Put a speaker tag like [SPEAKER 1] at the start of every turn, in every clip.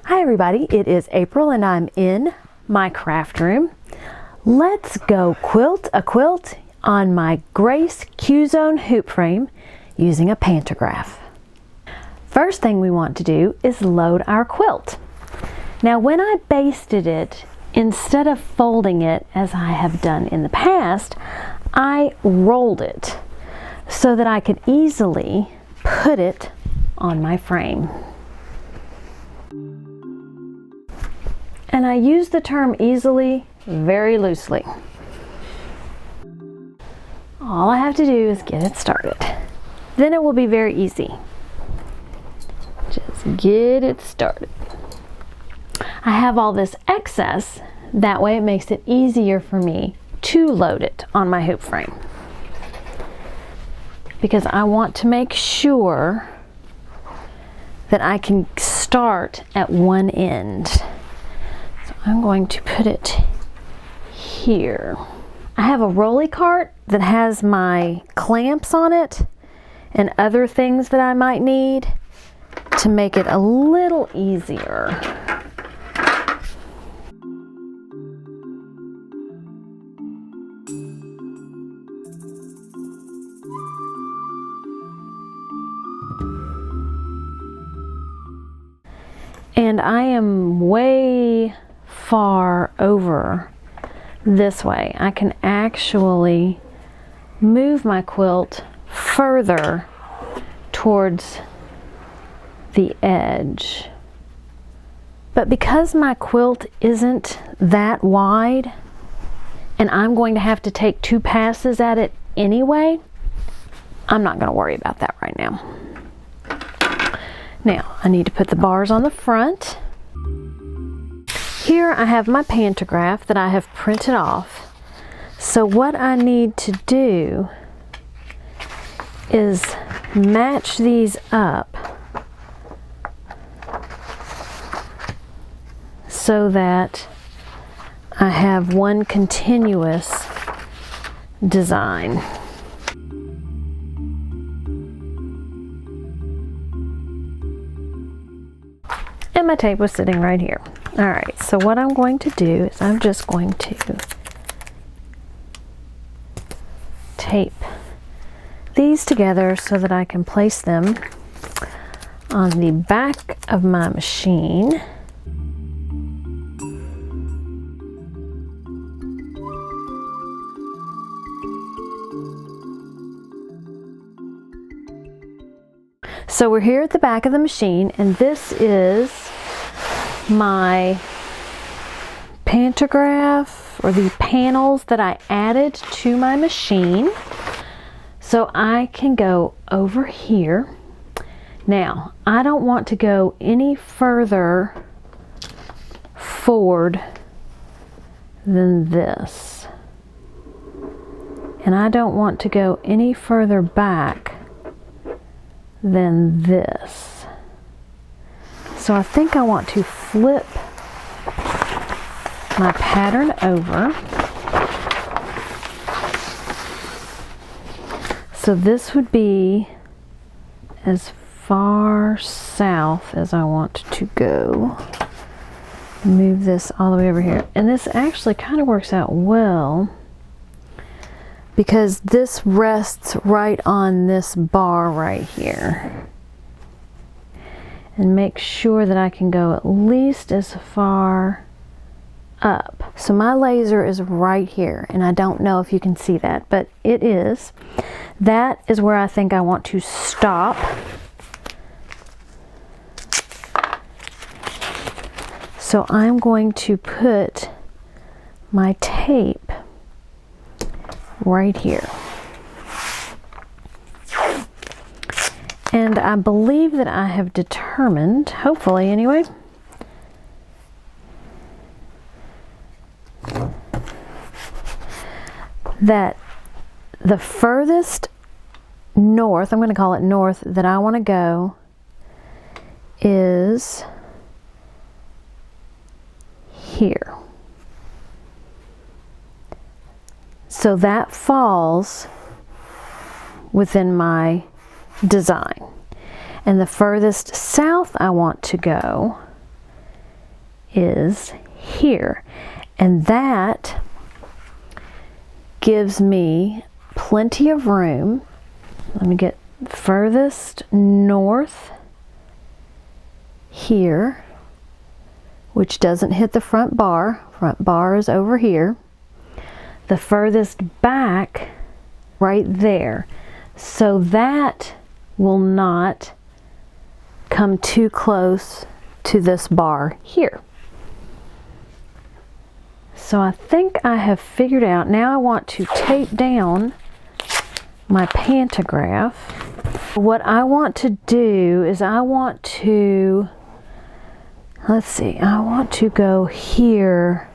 [SPEAKER 1] Hi everybody, it is April and I'm in my craft room. Let's go quilt a quilt on my Grace Qzone Hoop Frame using a Pantograph. First thing we want to do is load our quilt. Now when I basted it, instead of folding it as I have done in the past, I rolled it so that I could easily put it on my frame. And I use the term easily very loosely. All I have to do is get it started. Then it will be very easy. Just get it started. I have all this excess, that way it makes it easier for me to load it on my hoop frame. Because I want to make sure that I can start at one end. I'm going to put it here. I have a rolly cart that has my clamps on it and other things that I might need to make it a little easier. And I am way far over this way. I can actually move my quilt further towards the edge. But because my quilt isn't that wide and I'm going to have to take 2 passes at it anyway, I'm not going to worry about that right now. Now I need to put the bars on the front. Here I have my Pantograph that I have printed off. So what I need to do is match these up so that I have one continuous design. And my tape was sitting right here. Alright, so what I'm going to do is I'm just going to tape these together so that I can place them on the back of my machine. So we're here at the back of the machine, and this is my Pantograph, or the panels that I added to my machine. So I can go over here. Now, I don't want to go any further forward than this. And I don't want to go any further back than this. So I think I want to flip my pattern over. So this would be as far south as I want to go. Move this all the way over here. And this actually kind of works out well because this rests right on this bar right here. And make sure that I can go at least as far up. So my laser is right here, and I don't know if you can see that, but it is. That is where I think I want to stop. So I'm going to put my tape right here. And I believe that I have determined, hopefully anyway, that the furthest north, I'm going to call it north, that I want to go is here. So that falls within my design. And the furthest south I want to go is here, and that gives me plenty of room. Let me get furthest north here, which doesn't hit the front bar. Front bar is over here. The furthest back right there, so that will not come too close to this bar here. So I think I have figured out. Now I want to tape down my pantograph. What I want to do is I want to, let's see, I want to go here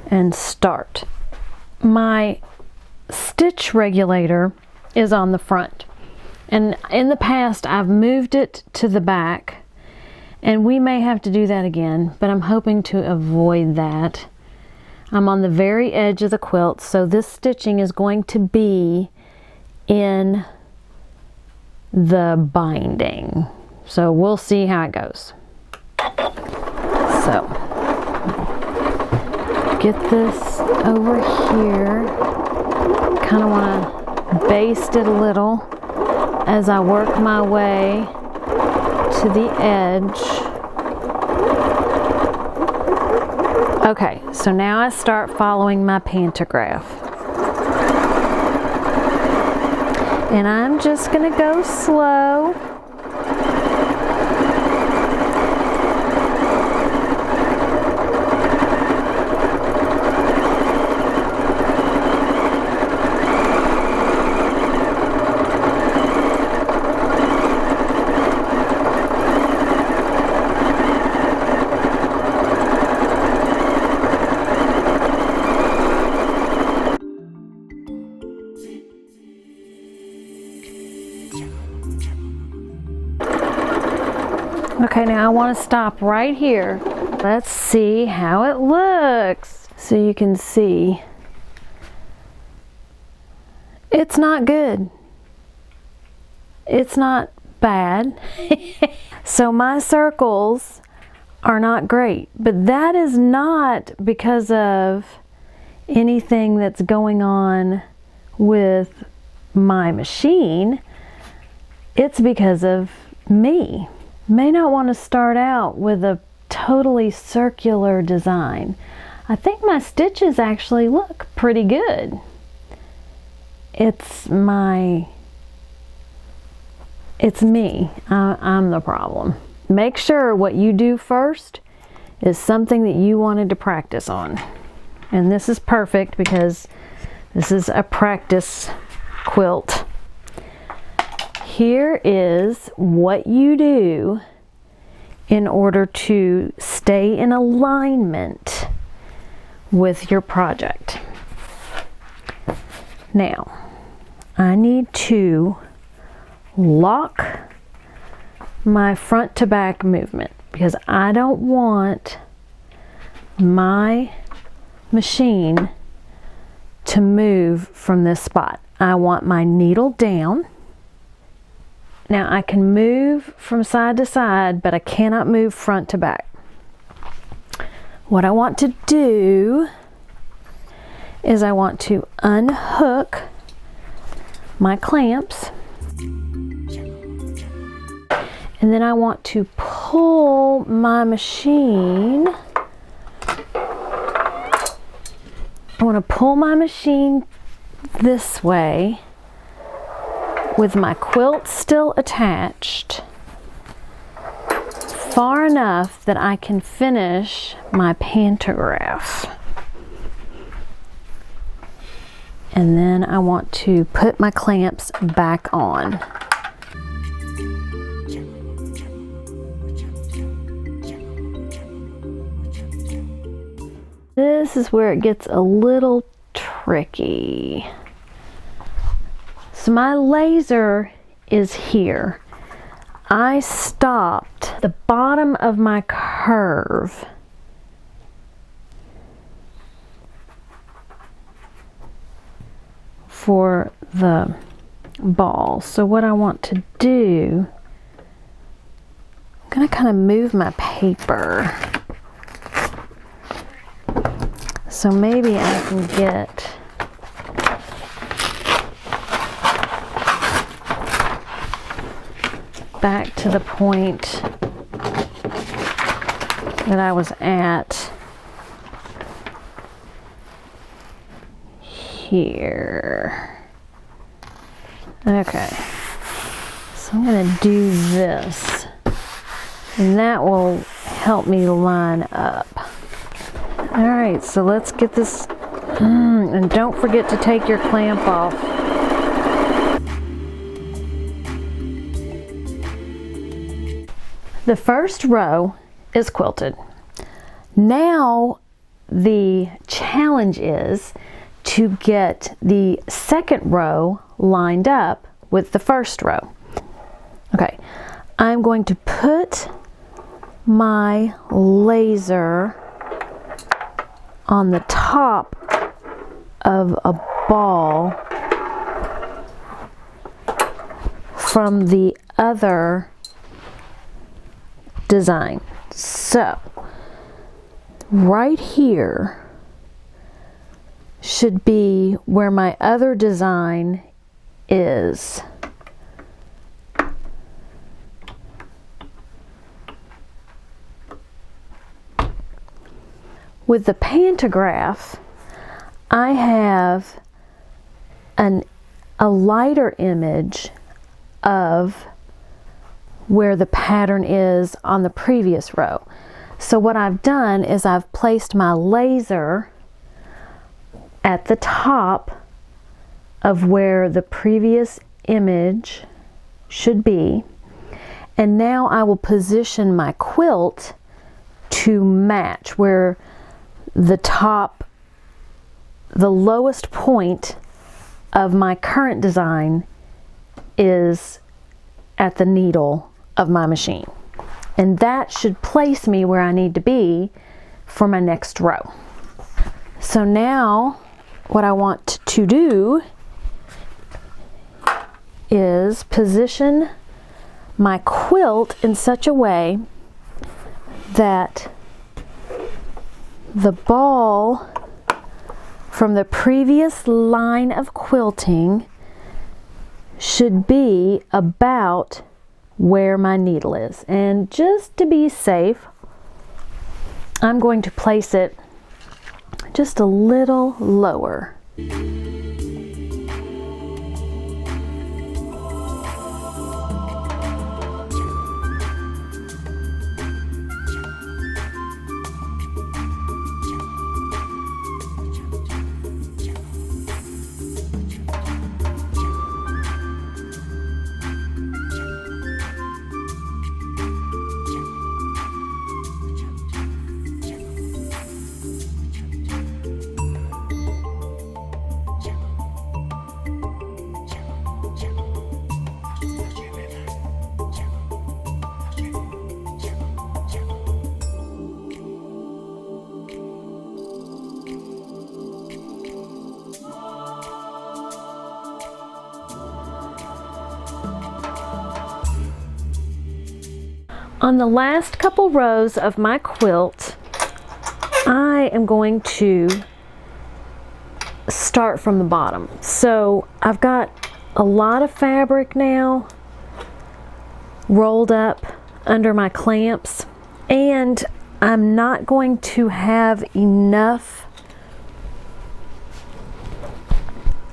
[SPEAKER 1] and start. My stitch regulator is on the front, and in the past I've moved it to the back, and we may have to do that again, but I'm hoping to avoid that. I'm on the very edge of the quilt, so this stitching is going to be in the binding. So we'll see how it goes. So get this over here. Kind of want to baste it a little as I work my way to the edge. Okay, so now I start following my pantograph. And I'm just going to go slow. Okay, now I want to stop right here. Let's see how it looks. So you can see it's not good. It's not bad. So my circles are not great, but that is not because of anything that's going on with my machine. It's because of me. May not want to start out with a totally circular design. I think my stitches actually look pretty good. It's me. I'm the problem. Make sure what you do first is something that you wanted to practice on. And this is perfect because this is a practice quilt. Here is what you do in order to stay in alignment with your project. Now, I need to lock my front to back movement because I don't want my machine to move from this spot. I want my needle down. Now I can move from side to side, but I cannot move front to back. What I want to do is I want to unhook my clamps, and then I want to pull my machine. I want to pull my machine this way with my quilt still attached far enough that I can finish my pantograph. And then I want to put my clamps back on. This is where it gets a little tricky. So my laser is here. I stopped the bottom of my curve for the ball. So what I want to do, I'm going to kind of move my paper So maybe I can get back to the point that I was at here. Okay, so I'm going to do this, and that will help me line up. All right, so let's get this, and don't forget to take your clamp off. The first row is quilted. Now the challenge is to get the second row lined up with the first row. Okay, I'm going to put my laser on the top of a ball from the other design. So right here should be where my other design is. With the Pantograph, I have a lighter image of where the pattern is on the previous row. So what I've done is I've placed my laser at the top of where the previous image should be, and now I will position my quilt to match where the top, the lowest point of my current design is at the needle of my machine. And that should place me where I need to be for my next row. So now what I want to do is position my quilt in such a way that the ball from the previous line of quilting should be about where my needle is. And just to be safe, I'm going to place it just a little lower. On the last couple rows of my quilt, I am going to start from the bottom. So I've got a lot of fabric now rolled up under my clamps, and I'm not going to have enough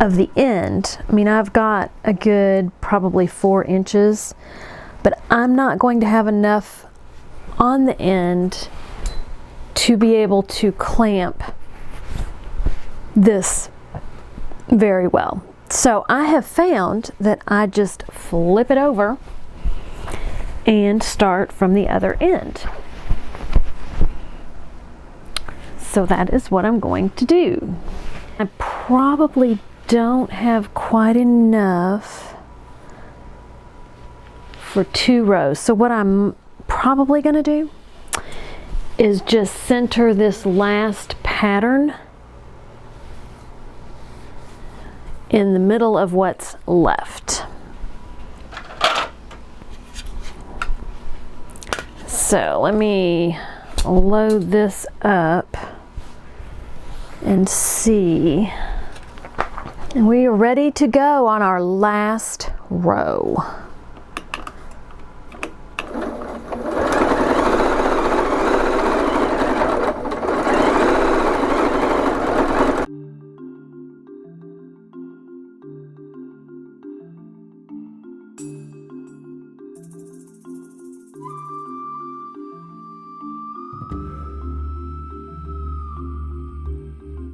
[SPEAKER 1] of the end. I mean, I've got a good probably 4 inches, but I'm not going to have enough on the end to be able to clamp this very well. So I have found that I just flip it over and start from the other end. So that is what I'm going to do. I probably don't have quite enough for 2 rows. So what I'm probably going to do is just center this last pattern in the middle of what's left. So let me load this up and see. And we are ready to go on our last row.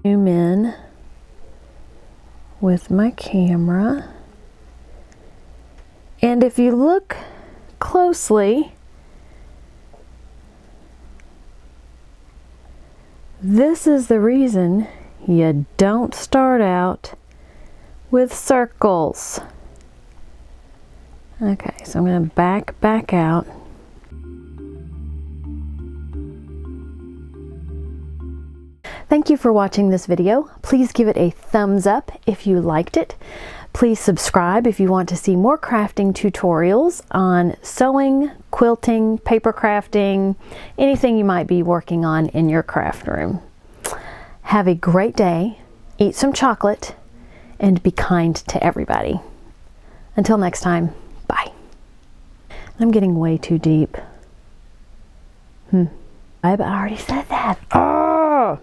[SPEAKER 1] Zoom in with my camera, and if you look closely, this is the reason you don't start out with circles. Okay, so I'm going to back out. Thank you for watching this video. Please give it a thumbs up if you liked it. Please subscribe if you want to see more crafting tutorials on sewing, quilting, paper crafting, anything you might be working on in your craft room. Have a great day, eat some chocolate, and be kind to everybody. Until next time, bye. I'm getting way too deep. I already said that. Oh!